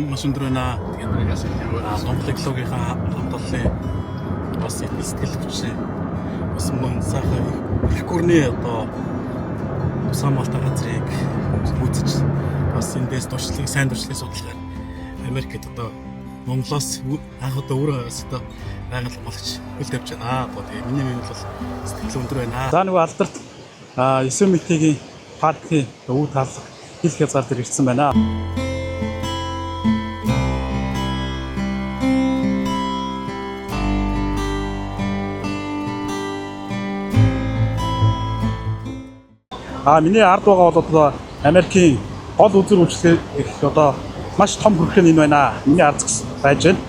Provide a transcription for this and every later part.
маш өндөр байна. Монголын экологийнхаа хамтлалын бас сэтгэл хөдлөл бас мөн сайхан их гүрний одоо самалтаа газрыг үзэж бас эндээс туршлагыг сайн туршлагыг судлахаар Америкт одоо Монголоос анх одоо өөрөө одоо байгаль хамгаалагч хөл тавьж байна. Одоо тэгээ миний хувьд бол сэтгэл өндөр байна. За нөгөө алдарт Yosemite-гийн паркийн өвөг талх хил хязгаар дээр ирсэн байна. Миний ард байгаа бол одоо Америкийн гол үзэр үйлчлэг их одоо маш том хүрхэн энэ байна. Миний ард зэгс байж байна.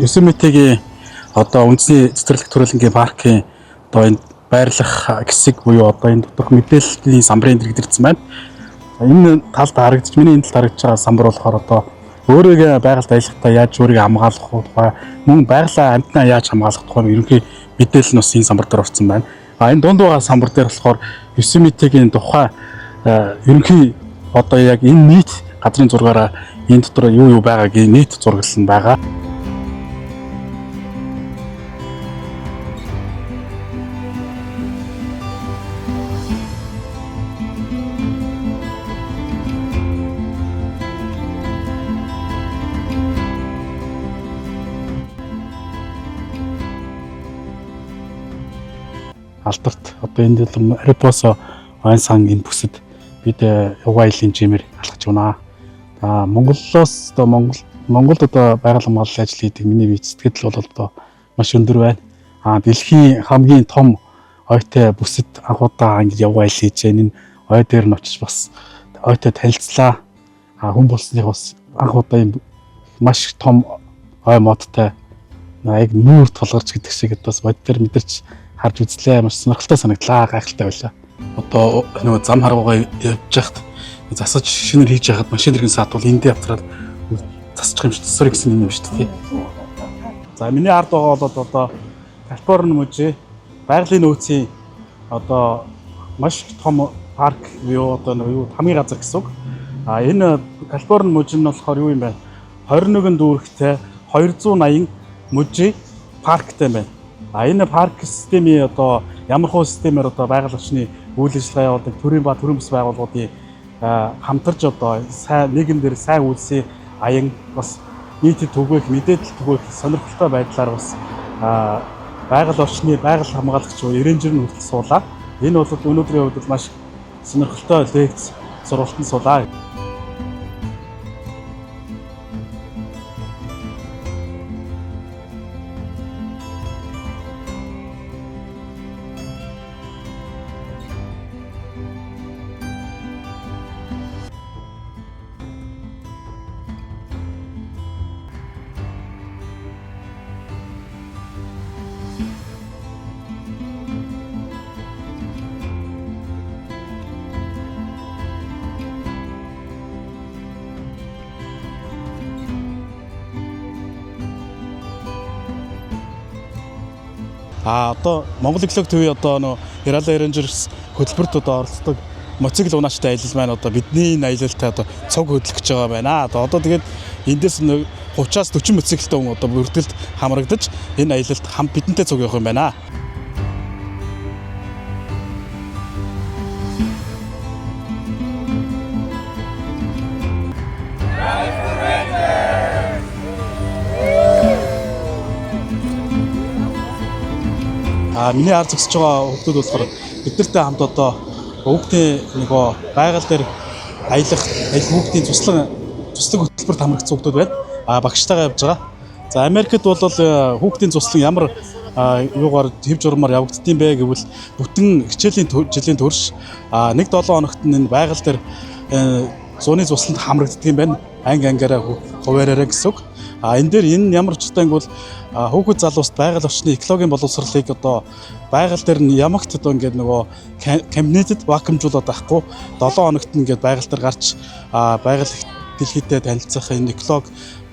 Yosemite-гийн одоо үндэсний цэцэрлэг төрөлнгийн паркийн одоо энэ байрлах хэсэг буюу одоо энэ дутх мэдээллийн самбарын дэрэгдэрсэн байна. Энэ талд харагдаж миний энэ талд харагдаж байгаа самбар болохоор одоо өөрийгөө байгальд аялахдаа яаж өөрийгөө хамгаалах тухай мөн байгалаа амьтнаа яаж хамгаалах тухай ерөнхий мэдээлэл нь бас энэ самбар дээр орсон байна. Энэ дунд байгаа самбар дээр болохоор Yosemite-гийн тухай ерөнхий одоо яг энэ нийт газрын зургаараа энэ дотор юу байгаагийн нийт зураглал нь байгаа. Алдарт одоо энэ дээл Арипосо ойн сан энэ бүсэд бид явган аялын жимээр алхаж байна. Монголоос одоо Монголд одоо байгаль хамгааллын ажил хийдэг миний бие сэтгэл бол одоо маш өндөр байна. Дэлхийн хамгийн том ойтой бүсэд анхудаа ингэж явган аялал хийж байна. Энэ ой дээр нь очиж бас ойтой танилцлаа. Хүн болсныг бас анхудаа юм маш том ой модтой яг нүүр тулгарч гэдэг шиг бас бод дээр мэдэрч харж үзлээ. Маш сонирхолтой санагдлаа, гайхалтай байлаа. Одоо нөгөө зам харгуугаа явж байхад засаж шинээр хийж байхад машин дэргийн саат бол эндээ автраад засчих юм шиг төсөр гэсэн юм шүү дээ. За миний ард байгаа бол одоо Калифорни мужи байгалийн нөөцийн одоо маш том парк юу одоо юу хамгийн газар гэсэн үг. Энэ Калифорни мужи нь болохоор юу юм бэ? 21 дүүрэгтэй 280 мужи парктай байна. Энэ парк системийн одоо ямар хөө системээр одоо байгаль орчны үйл ажиллагаа явуулдаг төрийн ба төрийн бүс байгууллагуудын хамтарч одоо сайн нийгэм дээр сайн үйлсийн аян бас нийтэд түгээх мэдээлэл түгээх сонирхолтой байдлаар бас байгаль орчны байгаль хамгаалагч рейнжер нь хүртэл суулаа. Энэ бол өнөөдрийн хувьд маш сонирхолтой лекц сургалтын суулаа. Одоо Монгол эколог төв одоо нөө Яралаа Рейнжерс хөтөлбөрт одоо оролцдог мотоцикл унаачтай аялал маань одоо бидний аялалтай одоо цог хөдлөх гэж байгаа байна. Одоо тэгээд эндээс 30-аас 40 мотоциклтэй хүн одоо бүрдгэлд хамрагдаж энэ аялалд хам бидэнтэй цог явах юм байна. Миний ард зогсож байгаа хүмүүс болохоор биднэртэй хамт одоо хүүхдийн нөгөө байгаль дээр аялах хүүхдийн туслаг хөтөлбөрт хамрагдсан хүмүүс байна. Багштайгаа явж байгаа. За Америкт бол хүүхдийн туслаг ямар юугаар хэв журмаар явагддсан бэ гэвэл бүтэн хичээлийн жилийн турш 1-7 хоногт энэ байгаль дээр зууны цусланд хамрагддаг юм байна. Анги ангаараа хуваараараа гэсэн үг. Энэ дээр энэ ямар ч утгагүй бол хүүхэд залууст байгаль орчны экологийн боловсролыг одоо байгаль дээр нь ямагт одоо ингээд нөгөө кабинетэд вакуумжуулаад байхгүй 7 хоногт ингээд байгаль дээр гарч байгаль дэлхийдээ танилцах энэ эколог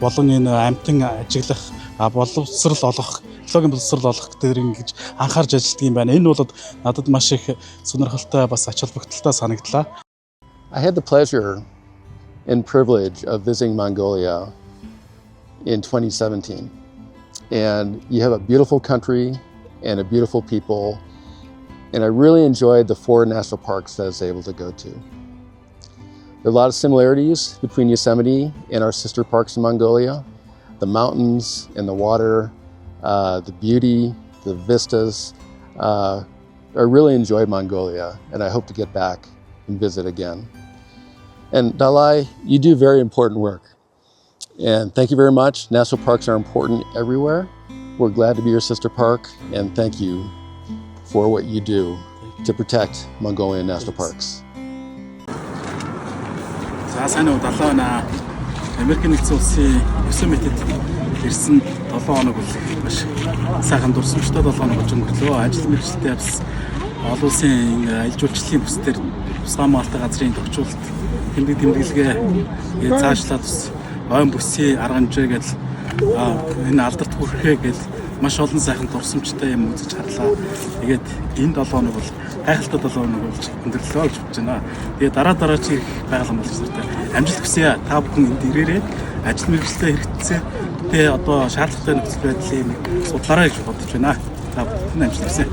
болон энэ амьтан ажиглах боловсрол олох экологийн боловсрол олох дээр ингэж анхаарч ажилладаг юм байна. Энэ бол надад маш их сонирхолтой бас ач холбогдолтой санагдлаа. I had the pleasure and privilege of visiting Mongolia in 2017. And you have a beautiful country and a beautiful people. And I really enjoyed the 4 national parks that I was able to go to. There are a lot of similarities between Yosemite and our sister parks in Mongolia. The mountains and the water, the beauty, the vistas. I really enjoyed Mongolia, and I hope to get back and visit again. And Dalai, you do very important work. And thank you very much. National parks are important everywhere. We're glad to be your sister park, and thank you for what you do to protect Mongolian national parks. За сайн уу 7 оноо Америкийн нэгдсэн улсын Yosemite-д ирсэн 7 хоног бол маш сайхан дурсамжтай 7 хоног болж өнгөрлөө. Ажил мэргэжилтэд бас олон улсын аял жуулчлалын бүсдэр Тусгай Малтай газрын төвчүүлэлт тэмдэглэгээ цаашлаад ойн бүсийн арга хэмжээгээд энэ алдарт хүрэхээ гэж маш олон сайхан дурсамжтай юм үзэж харлаа. Тэгээд энэ 7 хоног бол гайхалтай 7 хоног болж өндөрлөө гэж бодож байна. Тэгээд дараа чи ирэх байгаль боловсролтой амжилт хүсье. Та бүхэн энд ирээрээ ажил мэргэжилтэд хэрэгцээ тэгээ одоо шаардлагатай нөхцөл байдлыг судлаарай гэж бодож байна. Та бүхэн амжилт хүсье.